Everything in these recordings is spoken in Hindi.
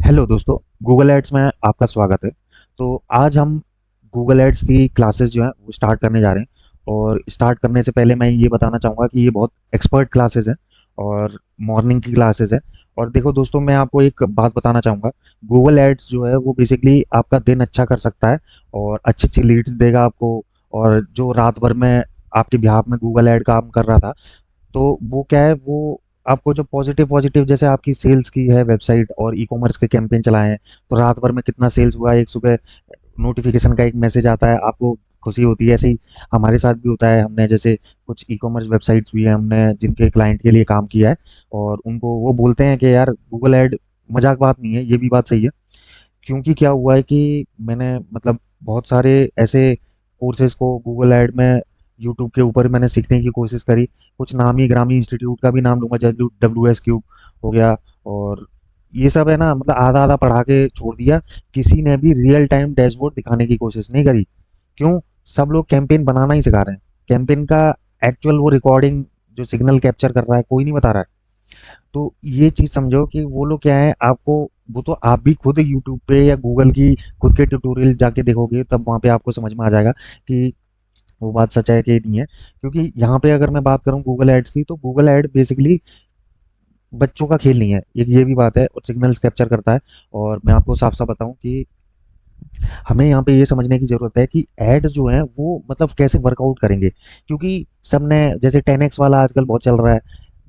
हेलो दोस्तों, गूगल एड्स में आपका स्वागत है। तो आज हम गूगल एड्स की क्लासेस जो हैं वो स्टार्ट करने जा रहे हैं। और स्टार्ट करने से पहले मैं ये बताना चाहूँगा कि ये बहुत एक्सपर्ट क्लासेस हैं और मॉर्निंग की क्लासेस है। और देखो दोस्तों, मैं आपको एक बात बताना चाहूँगा। गूगल एड्स जो है वो बेसिकली आपका दिन अच्छा कर सकता है और अच्छी अच्छी लीड्स देगा आपको। और जो रात भर में आपके बिहाफ में गूगल एड काम कर रहा था, तो वो क्या है, वो आपको जो पॉजिटिव पॉजिटिव जैसे आपकी सेल्स की है वेबसाइट और ई कॉमर्स के कैंपेन चलाए हैं, तो रात भर में कितना सेल्स हुआ, एक सुबह नोटिफिकेशन का एक मैसेज आता है, आपको खुशी होती है। ऐसे ही हमारे साथ भी होता है। हमने जैसे कुछ ई कॉमर्स वेबसाइट्स भी हैं हमने जिनके क्लाइंट के लिए काम किया है, और उनको वो बोलते हैं कि यार गूगल ऐड मजाक बात नहीं है, ये भी बात सही है। क्योंकि क्या हुआ है कि मैंने मतलब बहुत सारे ऐसे कोर्सेज को गूगल ऐड में यूट्यूब के ऊपर मैंने सीखने की कोशिश करी। कुछ नामी ग्रामी इंस्टीट्यूट का भी नाम लूंगा, जैसे डब्ल्यू एस क्यूब हो गया। और ये सब है ना, मतलब आधा आधा पढ़ा के छोड़ दिया। किसी ने भी रियल टाइम डैशबोर्ड दिखाने की कोशिश नहीं करी। क्यों? सब लोग कैंपेन बनाना ही सिखा रहे हैं। कैंपेन का एक्चुअल वो रिकॉर्डिंग जो सिग्नल कैप्चर कर रहा है, कोई नहीं बता रहा है। तो ये चीज़ समझो कि वो लोग क्या है, आपको वो तो आप भी खुद यूट्यूब पे या गूगल की खुद के ट्यूटोरियल जाके देखोगे, तब वहाँ पे आपको समझ में आ जाएगा कि वो बात सच है कि नहीं है। क्योंकि यहाँ पे अगर मैं बात करूँ गूगल एड्स की, तो गूगल एड बेसिकली बच्चों का खेल नहीं है, एक ये भी बात है, और सिग्नल्स कैप्चर करता है। और मैं आपको साफ साफ बताऊं कि हमें यहाँ पे ये समझने की ज़रूरत है कि ऐड जो है वो मतलब कैसे वर्कआउट करेंगे। क्योंकि सबने जैसे 10x वाला आजकल बहुत चल रहा है।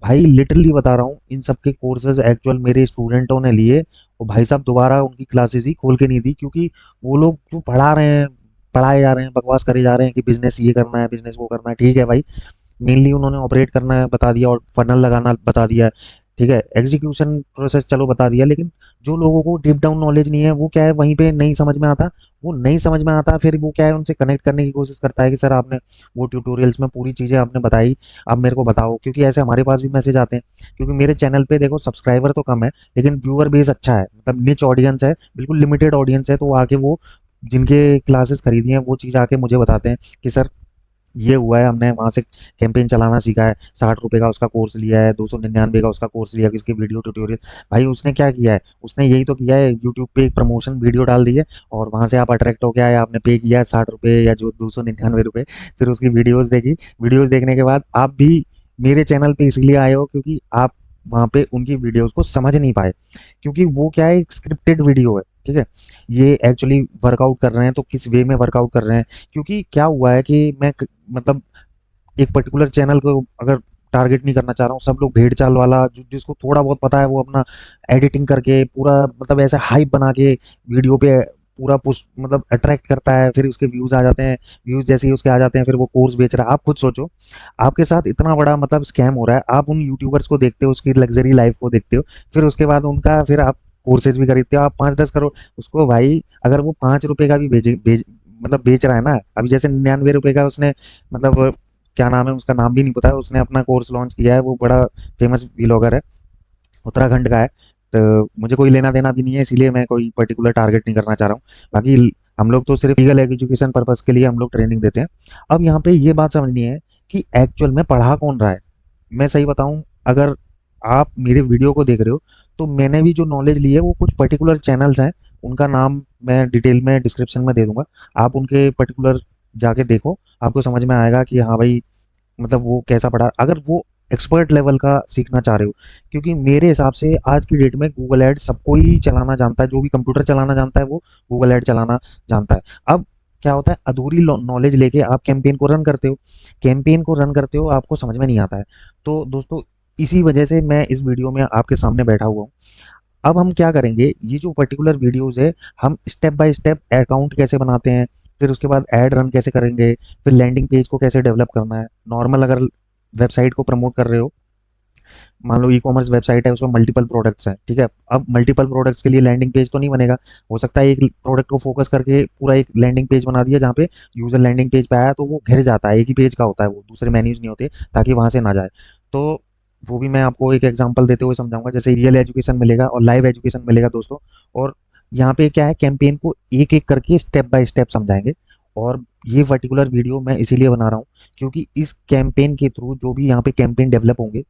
भाई लिटरली बता रहा हूँ, इन सब के कोर्सेज एक्चुअल मेरे स्टूडेंटों ने लिए, और भाई साहब दोबारा उनकी क्लासेस ही खोल के नहीं दी। क्योंकि वो लोग जो पढ़ा रहे हैं, पढ़ाए जा रहे हैं, बकवास करे जा रहे हैं कि बिजनेस ये करना है, बिजनेस वो करना है। ठीक है भाई, मेनली उन्होंने ऑपरेट करना बता दिया और फनल लगाना बता दिया। ठीक है, एग्जीक्यूशन प्रोसेस चलो बता दिया, लेकिन जो लोगों को डीप डाउन नॉलेज नहीं है, वो क्या है, वहीं पे नहीं समझ में आता। वो नहीं समझ में आता, फिर वो क्या है, उनसे कनेक्ट करने की कोशिश करता है कि सर आपने वो ट्यूटोरियल्स में पूरी चीज़ें आपने बताई, अब मेरे को बताओ। क्योंकि ऐसे हमारे पास भी मैसेज आते हैं। क्योंकि मेरे चैनल पे देखो सब्सक्राइबर तो कम है, लेकिन व्यूअर बेस अच्छा है, मतलब निच ऑडियंस है, बिल्कुल लिमिटेड ऑडियंस है। तो वो आके वो जिनके क्लासेस खरीदी हैं वो चीज़ आके मुझे बताते हैं कि सर ये हुआ है, हमने वहाँ से कैंपेन चलाना सीखा है, 60 रुपए का उसका कोर्स लिया है, 299 का उसका कोर्स लिया, किसके वीडियो ट्यूटोरियल। भाई उसने क्या किया है, उसने यही तो किया है, यूट्यूब पे एक प्रमोशन वीडियो डाल दी है, और वहां से आप अट्रैक्ट हो गया है, आपने पे किया है 60 रुपए या जो 299 रुपए। फिर उसकी वीडियोस देखी, वीडियोस देखने के बाद आप भी मेरे चैनल पे इसलिए आए हो क्योंकि आप वहाँ पे उनकी वीडियोस को समझ नहीं पाए। क्योंकि वो क्या है, एक स्क्रिप्टेड वीडियो है। ठीक है, ये एक्चुअली वर्कआउट कर रहे हैं तो किस वे में वर्कआउट कर रहे हैं। क्योंकि क्या हुआ है कि मतलब एक पर्टिकुलर चैनल को अगर टारगेट नहीं करना चाह रहा हूँ। सब लोग भेड़ चाल वाला जिसको थोड़ा बहुत पता है, वो अपना एडिटिंग करके पूरा मतलब ऐसा हाइप बना के वीडियो पे पूरा पुश मतलब अट्रैक्ट करता है, फिर उसके व्यूज आ जाते हैं। व्यूज जैसे ही उसके आ जाते हैं, फिर वो कोर्स बेच रहा है। आप खुद सोचो, आपके साथ इतना बड़ा मतलब स्कैम हो रहा है, आप उन यूट्यूबर्स को देखते हो, उसकी लग्जरी लाइफ को देखते हो, फिर उसके बाद उनका फिर आप कोर्सेज भी खरीदते हो, आप 5-10 करोड़ उसको। भाई अगर वो 5 रुपए का भी मतलब बेच रहा है ना, अभी जैसे 99 रुपए का उसने मतलब क्या नाम है उसका, नाम भी नहीं पता है, उसने अपना कोर्स लॉन्च किया है, वो बड़ा फेमस व्लॉगर है, उत्तराखंड का है। तो मुझे कोई लेना देना भी नहीं है, इसीलिए मैं कोई पर्टिकुलर टारगेट नहीं करना चाह रहा हूँ। बाकी हम लोग तो सिर्फ लीगल एजुकेशन पर्पज के लिए हम लोग ट्रेनिंग देते हैं। अब यहाँ पे ये बात समझनी है कि एक्चुअल में पढ़ा कौन रहा है। मैं सही बताऊं, अगर आप मेरे वीडियो को देख रहे हो, तो मैंने भी जो नॉलेज ली है वो कुछ पर्टिकुलर चैनल्स हैं, उनका नाम मैं डिटेल में डिस्क्रिप्शन में दे दूंगा। आप उनके पर्टिकुलर जाके देखो, आपको समझ में आएगा कि हाँ भाई, मतलब वो कैसा पढ़ा, अगर वो एक्सपर्ट लेवल का सीखना चाह रहे हो। क्योंकि मेरे हिसाब से आज की डेट में गूगल एड सबको ही चलाना जानता है, जो भी कंप्यूटर चलाना जानता है वो गूगल एड चलाना जानता है। अब क्या होता है, अधूरी नॉलेज लेके आप कैंपेन को रन करते हो, कैंपेन को रन करते हो, आपको समझ में नहीं आता है। तो दोस्तों, इसी वजह से मैं इस वीडियो में आपके सामने बैठा हुआ हूँ। अब हम क्या करेंगे, ये जो पर्टिकुलर वीडियोस है, हम स्टेप बाय स्टेप अकाउंट कैसे बनाते हैं, फिर उसके बाद ऐड रन कैसे करेंगे, फिर लैंडिंग पेज को कैसे डेवलप करना है। नॉर्मल अगर वेबसाइट को प्रमोट कर रहे हो, मान लो ई कॉमर्स वेबसाइट है, उसमें मल्टीपल प्रोडक्ट्स हैं, ठीक है। अब मल्टीपल प्रोडक्ट्स के लिए लैंडिंग पेज तो नहीं बनेगा। हो सकता है एक प्रोडक्ट को फोकस करके पूरा एक लैंडिंग पेज बना दिया, जहाँ पे यूजर लैंडिंग पेज पे आया तो वो घिर जाता है, एक ही पेज का होता है, वो दूसरे मेन्यूज नहीं होते, ताकि वहां से ना जाए। तो वो भी मैं आपको एक एग्जांपल देते हुए समझाऊंगा, जैसे रियल एजुकेशन मिलेगा और लाइव एजुकेशन मिलेगा दोस्तों। और यहाँ पे क्या है, कैंपेन को एक एक करके स्टेप बाय स्टेप समझाएंगे। और ये पर्टिकुलर वीडियो मैं इसीलिए बना रहा हूँ क्योंकि इस कैंपेन के थ्रू जो भी यहाँ पे कैंपेन डेवलप होंगे,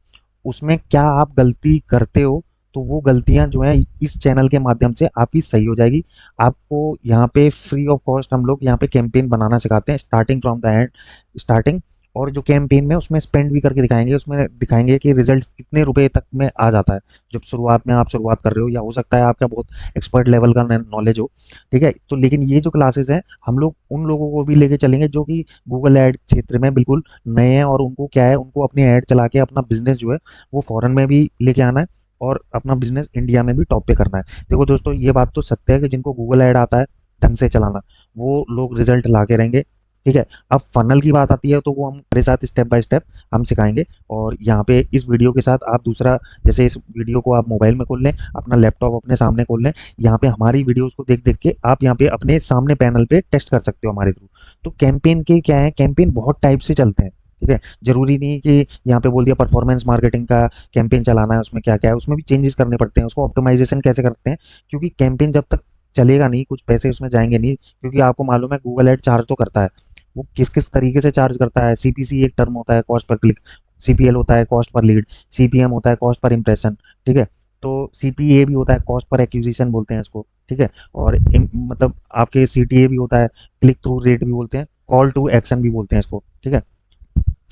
उसमें क्या आप गलती करते हो, तो वो गलतियाँ जो हैं इस चैनल के माध्यम से आपकी सही हो जाएगी। आपको यहाँ पे फ्री ऑफ कॉस्ट हम लोग यहाँ पे कैंपेन बनाना सिखाते हैं, starting from the end, starting. और जो कैंपेन में उसमें स्पेंड भी करके दिखाएँगे, उसमें दिखाएँगे कि रिज़ल्ट कितने रुपए तक में आ जाता है। जब शुरुआत में आप शुरुआत कर रहे हो, या हो सकता है आपका बहुत एक्सपर्ट लेवल का न नॉलेज हो, ठीक है? तो लेकिन ये जो क्लासेस हैं, हम लोग उन लोगों को भी लेके चलेंगे जो कि गूगल ऐड क्षेत्र में बिल्कुल नए हैं, और उनको क्या है, उनको अपनी ऐड चला के अपना बिज़नेस जो है वो फ़ॉरेन में भी लेके आना है, और अपना बिज़नेस इंडिया में भी टॉप पे करना है। देखो दोस्तों, ये बात तो सत्य है कि जिनको गूगल ऐड आता है ढंग से चलाना, वो लोग रिज़ल्ट ला के रहेंगे, ठीक है? अब फ़नल की बात आती है तो वो हम हमारे साथ स्टेप बाय स्टेप हम सिखाएँगे। और यहाँ पे इस वीडियो के साथ आप दूसरा, जैसे इस वीडियो को आप मोबाइल में खोल लें, अपना लैपटॉप अपने सामने खोल लें, यहाँ पे हमारी वीडियोज़ को देख-देख के आप यहाँ पे अपने सामने पैनल पे टेस्ट कर सकते हो हमारे थ्रू। तो कैंपेन के क्या है, कैंपेन बहुत टाइप से चलते हैं, ठीक है? ज़रूरी नहीं कि यहाँ पे बोल दिया परफॉर्मेंस मार्केटिंग का कैंपेन चलाना है, उसमें क्या-क्या है, उसमें भी चेंजेस करने पड़ते हैं, उसको ऑप्टिमाइज़ेशन कैसे करते हैं, क्योंकि कैंपेन जब तक चलेगा नहीं, कुछ पैसे उसमें जाएँगे नहीं, क्योंकि आपको मालूम है गूगल ऐड चार्ज तो करता है। वो किस-किस तरीके से चार्ज करता है, सीपीसी एक टर्म होता है, कॉस्ट पर क्लिक, सीपीएल होता है कॉस्ट पर लीड, सीपीएम होता है कॉस्ट पर इम्प्रेशन, ठीक है? तो सीपीए भी होता है, कॉस्ट पर एक्विजिशन बोलते हैं इसको, ठीक है? और मतलब आपके सीटीए भी होता है, क्लिक थ्रू रेट भी बोलते हैं, कॉल टू एक्शन भी बोलते हैं इसको, ठीक है?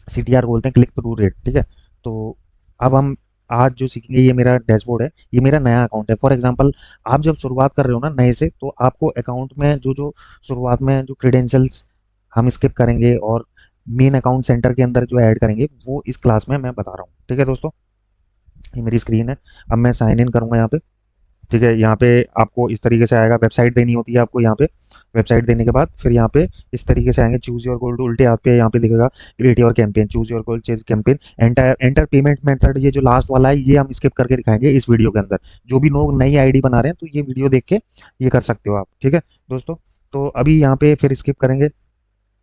सीटीआर बोलते हैं, क्लिक थ्रू रेट, ठीक है? तो अब हम आज जो सीखेंगे, ये मेरा डैशबोर्ड है, ये मेरा नया अकाउंट है। फॉर एग्जांपल, आप जब शुरुआत कर रहे हो ना नए से, तो आपको अकाउंट में जो शुरुआत में जो क्रेडेंशियल्स हम स्किप करेंगे और मेन अकाउंट सेंटर के अंदर जो ऐड करेंगे, वो इस क्लास में मैं बता रहा हूँ, ठीक है दोस्तों? ये मेरी स्क्रीन है। अब मैं साइन इन करूँगा यहाँ पे, ठीक है? यहाँ पे आपको इस तरीके से आएगा, वेबसाइट देनी होती है आपको यहाँ पे। वेबसाइट देने के बाद फिर यहाँ पे इस तरीके से आएँगे, चूज़ योर गोल, उल्टे हाथ पे यहाँ पे दिखेगा create your campaign, choose your goal, Chase campaign, enter enter payment method, ये जो लास्ट वाला है ये हम स्किप करके दिखाएँगे इस वीडियो के अंदर। जो भी लोग नई आईडी बना रहे हैं, तो ये वीडियो देख के ये कर सकते हो आप, ठीक है दोस्तों? तो अभी यहाँ पे फिर स्किप करेंगे,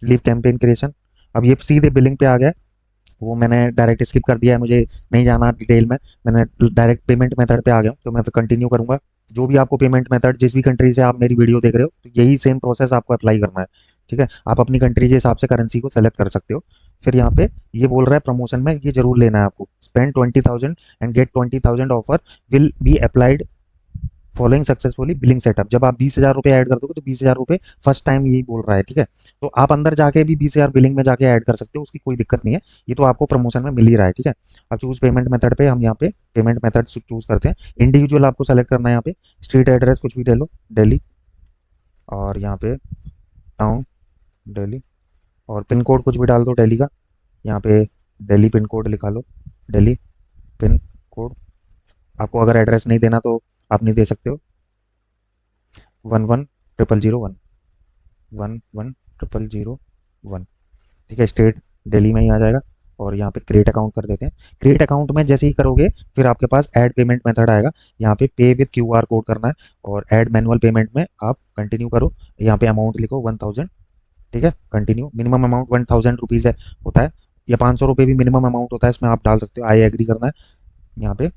लीव कैंपेन क्रिएशन। अब ये सीधे बिलिंग पे आ गया है। वो मैंने डायरेक्ट स्किप कर दिया है, मुझे नहीं जाना डिटेल में, मैंने डायरेक्ट पेमेंट मेथड पे आ गया हूँ, तो मैं फिर कंटिन्यू करूँगा। जो भी आपको पेमेंट मेथड, जिस भी कंट्री से आप मेरी वीडियो देख रहे हो, तो यही सेम प्रोसेस आपको अप्लाई करना है, ठीक है? आप अपनी कंट्री के हिसाब से करेंसी को सेलेक्ट कर सकते हो। फिर यहाँ पे ये बोल रहा है प्रमोशन में ये जरूर लेना है आपको, spend 20,000 and get 20,000 offer will be applied following successfully billing setup. जब आप 20,000 रुपये ऐड कर दोगे तो 20,000 रुपये फर्स्ट टाइम यही बोल रहा है, ठीक है? तो आप अंदर जाके भी 20,000 बिलिंग में जाके ऐड कर सकते हो, उसकी कोई दिक्कत नहीं है, ये तो आपको प्रमोशन में मिल ही रहा है, ठीक है? अब चूज पेमेंट मेथड पे हम यहाँ पे पेमेंट मेथड चूज करते हैं। इंडिविजुअल आपको सेलेक्ट करना है, यहाँ पे स्ट्रीट एड्रेस कुछ भी ले लो, दिल्ली, और यहाँ पे टाउन दिल्ली, और पिन कोड कुछ भी डाल दो दिल्ली का, यहाँ पे दिल्ली पिन कोड लिखा लो, दिल्ली पिन कोड। आपको अगर एड्रेस नहीं देना तो आप नहीं दे सकते हो। 11,001, 11,001, ठीक है? स्टेट दिल्ली में ही आ जाएगा। और यहाँ पे क्रिएट अकाउंट कर देते हैं। क्रिएट अकाउंट में जैसे ही करोगे, फिर आपके पास ऐड पेमेंट मेथड आएगा, यहाँ पे पे विद क्यूआर कोड करना है, और ऐड मैनुअल पेमेंट में आप कंटिन्यू करो, यहाँ पे अमाउंट लिखो 1,000, ठीक है? कंटिन्यू, मिनिमम अमाउंट 1,000 रुपीज़ है, होता है, या 500 रुपये भी मिनिमम अमाउंट होता है, इसमें आप डाल सकते हो। आई एग्री करना है, यहाँ पे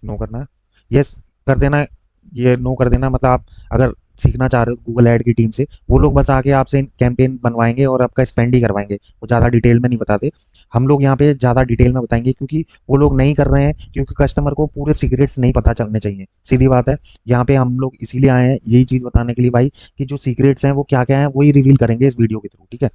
नो करना है, यस कर देना है, ये नो कर देना। मतलब आप अगर सीखना चाह रहे हो गूगल ऐड की टीम से, वो लोग बस आके आपसे कैंपेन बनवाएंगे और आपका स्पेंड ही करवाएंगे, वो ज़्यादा डिटेल में नहीं बताते। हम लोग यहाँ पे ज़्यादा डिटेल में बताएंगे, क्योंकि वो लोग नहीं कर रहे हैं, क्योंकि कस्टमर को पूरे सीक्रेट्स नहीं पता चलने चाहिए, सीधी बात है। यहाँ पे हम लोग इसीलिए आए हैं, यही चीज़ बताने के लिए भाई, कि जो सीक्रेट्स हैं वो क्या क्या हैं, वही रिवील करेंगे इस वीडियो के थ्रू, ठीक है?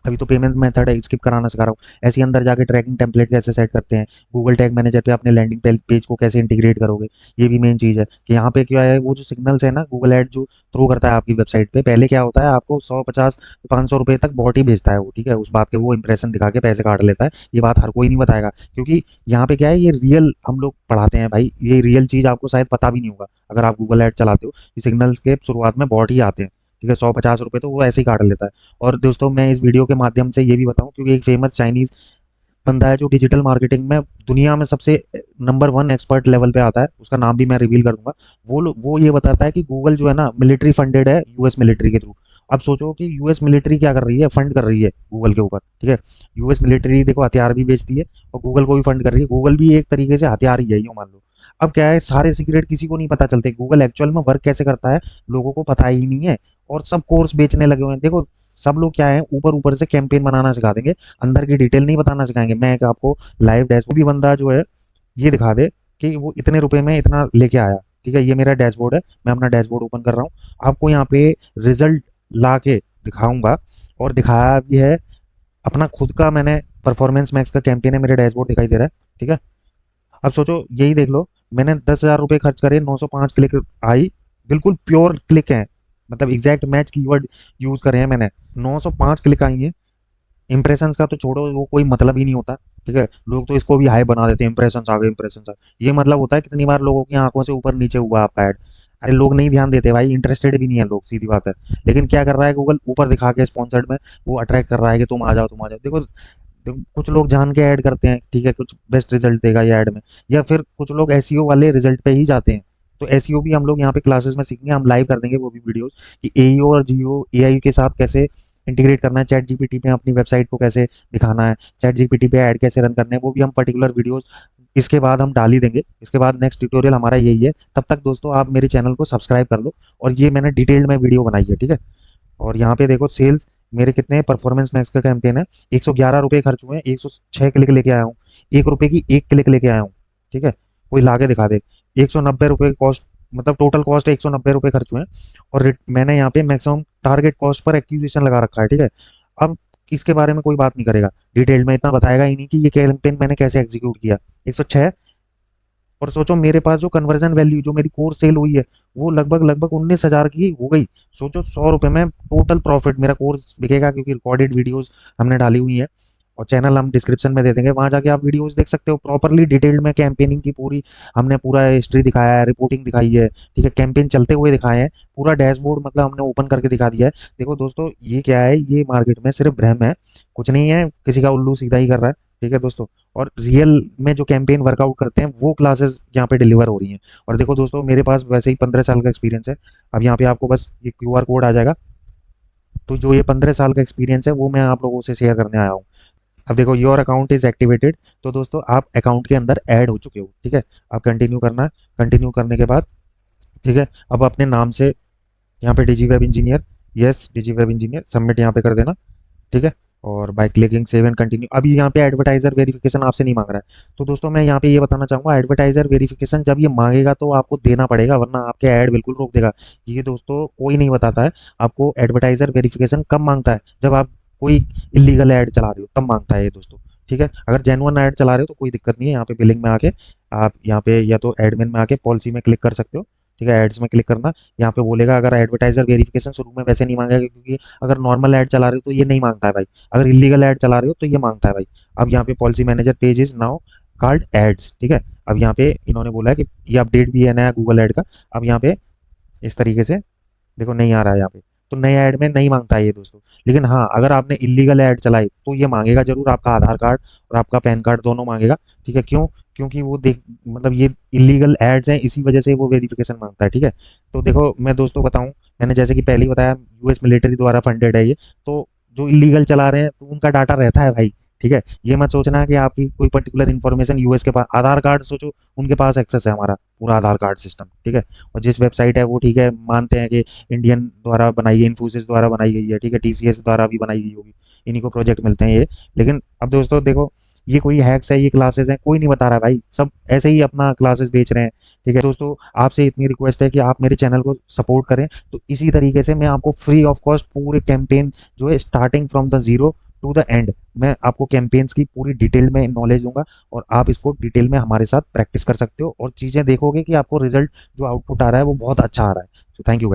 अभी तो पेमेंट मेथड है, स्किप कराना सिखा रहा हूँ। ऐसे ही अंदर जाके ट्रैकिंग टेम्पलेट कैसे सेट करते हैं, गूगल टैग मैनेजर पे अपने लैंडिंग पेज को कैसे इंटीग्रेट करोगे, ये भी मेन चीज़ है। कि यहाँ पे क्या है, वो जो सिग्नल्स है ना, गूगल ऐड जो थ्रो करता है आपकी वेबसाइट पे, पहले क्या होता है, आपको 100, 50, 500 रुपये तक बॉट ही भेजता है वो, ठीक है? उस बात के वो इंप्रेशन दिखा के पैसे काट लेता है। ये बात हर कोई नहीं बताएगा, क्योंकि यहाँ पे क्या है, ये रियल हम लोग पढ़ाते हैं भाई, ये रियल चीज़ आपको शायद पता भी नहीं होगा अगर आप गूगल ऐड चलाते हो। ये सिग्नल्स के शुरुआत में बॉट ही आते हैं, ठीक है? 100, 50 रुपये तो वो ऐसे ही काट लेता है। और दोस्तों, मैं इस वीडियो के माध्यम से ये भी बताऊं, क्योंकि एक फेमस चाइनीज बंदा है जो डिजिटल मार्केटिंग में दुनिया में सबसे नंबर 1 एक्सपर्ट लेवल पे आता है, उसका नाम भी मैं रिवील कर दूंगा। वो ये बताता है कि गूगल जो है ना, मिलिट्री फंडेड है यूएस मिलिट्री के थ्रू। अब सोचो कि यूएस मिलिट्री क्या कर रही है, फंड कर रही है गूगल के ऊपर, ठीक है? यूएस मिलिट्री देखो हथियार भी बेचती है, और गूगल को भी फंड कर रही है, गूगल भी एक तरीके से हथियार ही है, यूँ मान लो। अब क्या है, सारे सीक्रेट किसी को नहीं पता चलते, गूगल एक्चुअल में वर्क कैसे करता है लोगों को पता ही नहीं है, और सब कोर्स बेचने लगे हुए हैं। देखो, सब लोग क्या है, ऊपर ऊपर से कैंपेन बनाना सिखा देंगे, अंदर की डिटेल नहीं बताना सिखाएंगे। मैं एक आपको लाइव डैश भी बंदा जो है ये दिखा दे कि वो इतने रुपए में इतना लेके आया। ठीक है, ये मेरा डैशबोर्ड है, मैं अपना डैशबोर्ड ओपन कर रहा हूँ। आपको यहाँ पे रिजल्ट ला के दिखाऊंगा, और दिखाया भी है अपना खुद का मैंने। परफॉर्मेंस मैक्स का कैंपेन है, मेरे डैशबोर्ड दिखाई दे रहा है। ठीक है, अब सोचो यही देख लो, मैंने 10,000 रुपये खर्च करे, 905 क्लिक आई, बिल्कुल प्योर क्लिक है, मतलब एग्जैक्ट मैच कीवर्ड यूज करे हैं मैंने, 905 क्लिक आई है। इंप्रेशंस का तो छोड़ो, वो कोई मतलब ही नहीं होता। ठीक है, लोग तो इसको भी हाई बना देते हैं, इंप्रेशंस आ गए, इंप्रेशंस आ गए। ये मतलब होता है कितनी बार लोगों की आंखों से ऊपर नीचे हुआ आपका ऐड। अरे लोग नहीं ध्यान देते भाई, इंटरेस्टेड भी नहीं है लोग, सीधी बात है। लेकिन क्या कर रहा है गूगल, ऊपर दिखा के स्पॉन्सर्ड में वो अट्रैक्ट कर रहा है कि तुम आ जाओ, तुम आ जाओ। देखो देखो, कुछ लोग जान के ऐड करते हैं, ठीक है, कुछ बेस्ट रिजल्ट देगा ये ऐड में, या फिर कुछ लोग एसईओ वाले रिजल्ट पे ही जाते हैं। तो एसईओ भी हम लोग यहाँ पे क्लासेस में सीखेंगे, हम लाइव कर देंगे वो भी वीडियोस, कि एईओ और जीओ एआई के साथ कैसे इंटीग्रेट करना है, चैट जीपीटी पे अपनी वेबसाइट को कैसे दिखाना है, चैट जीपीटी पे ऐड कैसे रन करने हैं, वो भी हम पर्टिकुलर वीडियोस इसके बाद हम डाल ही देंगे। इसके बाद नेक्स्ट ट्यूटोरियल हमारा यही है। तब तक दोस्तों आप मेरे चैनल को सब्सक्राइब कर लो, और ये मैंने डिटेल्ड में वीडियो बनाई है। ठीक है, और यहाँ पे देखो सेल्स मेरे कितने, परफॉर्मेंस मैक्स का कैंपेन है, 111 रुपये खर्च हुए हैं, 106 क्लिक लेके आया हूँ, 1 रुपये की 1 क्लिक लेके आया हूँ। ठीक है, कोई लाके दिखा दे। 190 रुपये कॉस्ट, मतलब टोटल कॉस्ट 190 रुपये खर्च हुए हैं, और मैंने यहाँ पे maximum target cost per acquisition लगा रखा है। ठीक है, अब इसके बारे में कोई बात नहीं करेगा डिटेल में, इतना बताएगा ही नहीं कि ये कैंपेन मैंने कैसे एग्जीक्यूट किया। 106, और सोचो मेरे पास जो कन्वर्जन वैल्यू जो मेरी कोर सेल हुई है, वो लगभग लगभग 19,000 की हो गई। सोचो 100 रुपये में टोटल प्रॉफिट मेरा कोर्स बिकेगा, क्योंकि रिकॉर्डेड वीडियोस हमने डाली हुई है, और चैनल हम डिस्क्रिप्शन में दे देंगे, वहां जाके आप वीडियोस देख सकते हो प्रॉपरली डिटेल्ड में। कैंपेनिंग की पूरी हमने पूरा हिस्ट्री दिखाया है, रिपोर्टिंग दिखाई है। ठीक है, कैंपेन चलते हुए दिखाए हैं, पूरा डैशबोर्ड मतलब हमने ओपन करके दिखा दिया है। देखो दोस्तों, ये क्या है, ये मार्केट में सिर्फ भ्रम है, कुछ नहीं है, किसी का उल्लू सीधा ही कर रहा है। ठीक है दोस्तों, और रियल में जो कैंपेन वर्कआउट करते हैं वो क्लासेस यहाँ पे डिलीवर हो रही हैं। और देखो दोस्तों, मेरे पास वैसे ही 15 साल का एक्सपीरियंस है। अब यहाँ पे आपको बस ये क्यूआर कोड आ जाएगा, तो जो ये 15 साल का एक्सपीरियंस है वो मैं आप लोगों से शेयर करने आया हूँ। अब देखो, योर अकाउंट इज एक्टिवेटेड, तो दोस्तों आप अकाउंट के अंदर ऐड हो चुके हो। ठीक है, आप कंटिन्यू करना है, कंटिन्यू करने के बाद ठीक है, अब अपने नाम से यहाँ पे डिजी वेब इंजीनियर, यस डिजी वेब इंजीनियर, सबमिट यहाँ पे कर देना। ठीक है, और by clicking save and continue. अभी यहाँ पे एडवर्टाइजर वेरिफिकेशन आपसे नहीं मांग रहा है। तो दोस्तों मैं यहाँ पे ये बताना चाहूँगा, एडवर्टाइजर वेरिफिकेशन जब ये मांगेगा तो आपको देना पड़ेगा, वरना आपके ऐड बिल्कुल रोक देगा। ये दोस्तों कोई नहीं बताता है आपको एडवर्टाइजर वेरिफिकेशन कब मांगता है, जब आप कोई इलीगल ऐड चला रहे हो तब मांगता है ये दोस्तों। ठीक है, अगर जेन्युइन ऐड चला रहे हो तो कोई दिक्कत नहीं है, यहाँ पे बिलिंग में आके आप यहाँ पे या तो एडमिन में आके पॉलिसी में क्लिक कर सकते हो। ठीक है, एड्स में क्लिक करना, यहाँ पे बोलेगा, अगर एडवर्टाइजर वेरिफिकेशन शुरू में वैसे नहीं मांगेगा, क्योंकि अगर नॉर्मल ऐड चला रहे हो तो ये नहीं मांगता है भाई, अगर इलीगल ऐड चला रहे हो तो ये मांगता है भाई। अब यहाँ पे policy manager page is now called ads. ठीक है, अब यहाँ पे इन्होंने बोला है कि ये अपडेट भी है नया गूगल ऐड का। अब यहाँ पे इस तरीके से देखो नहीं आ रहा है यहाँ पे, तो नए ऐड में नहीं मांगता है ये दोस्तों। लेकिन हाँ, अगर आपने इलीगल ऐड चलाई तो ये मांगेगा जरूर, आपका आधार कार्ड और आपका पैन कार्ड दोनों मांगेगा। ठीक है, क्यों, क्योंकि वो देख मतलब ये इलीगल एड्स हैं, इसी वजह से वो वेरिफिकेशन मांगता है। ठीक है, तो देखो मैं दोस्तों बताऊं, मैंने जैसे कि पहले ही बताया, यूएस मिलिट्री द्वारा फंडेड है ये, तो जो इलीगल चला रहे हैं तो उनका डाटा रहता है भाई। ठीक है, ये मत सोचना कि आपकी कोई पर्टिकुलर इन्फॉर्मेशन यूएस के पास, आधार कार्ड सोचो उनके पास एक्सेस है हमारा पूरा आधार कार्ड सिस्टम। ठीक है, और जिस वेबसाइट है वो ठीक है मानते हैं कि इंडियन द्वारा बनाई है, इन्फोसिस द्वारा बनाई गई है। ठीक है, टीसीएस द्वारा भी बनाई गई होगी, इन्हीं को प्रोजेक्ट मिलते हैं ये। लेकिन अब दोस्तों देखो, ये कोई हैक्स है, ये क्लासेस हैं, कोई नहीं बता रहा भाई, सब ऐसे ही अपना क्लासेस बेच रहे हैं। ठीक है दोस्तों, आपसे इतनी रिक्वेस्ट है कि आप मेरे चैनल को सपोर्ट करें, तो इसी तरीके से मैं आपको फ्री ऑफ कॉस्ट पूरे कैंपेन जो है starting from the zero to the end, मैं आपको कैंपेन्स की पूरी डिटेल में नॉलेज दूंगा, और आप इसको डिटेल में हमारे साथ प्रैक्टिस कर सकते हो, और चीज़ें देखोगे कि आपको रिजल्ट जो आउटपुट आ रहा है वो बहुत अच्छा आ रहा है। तो थैंक यू।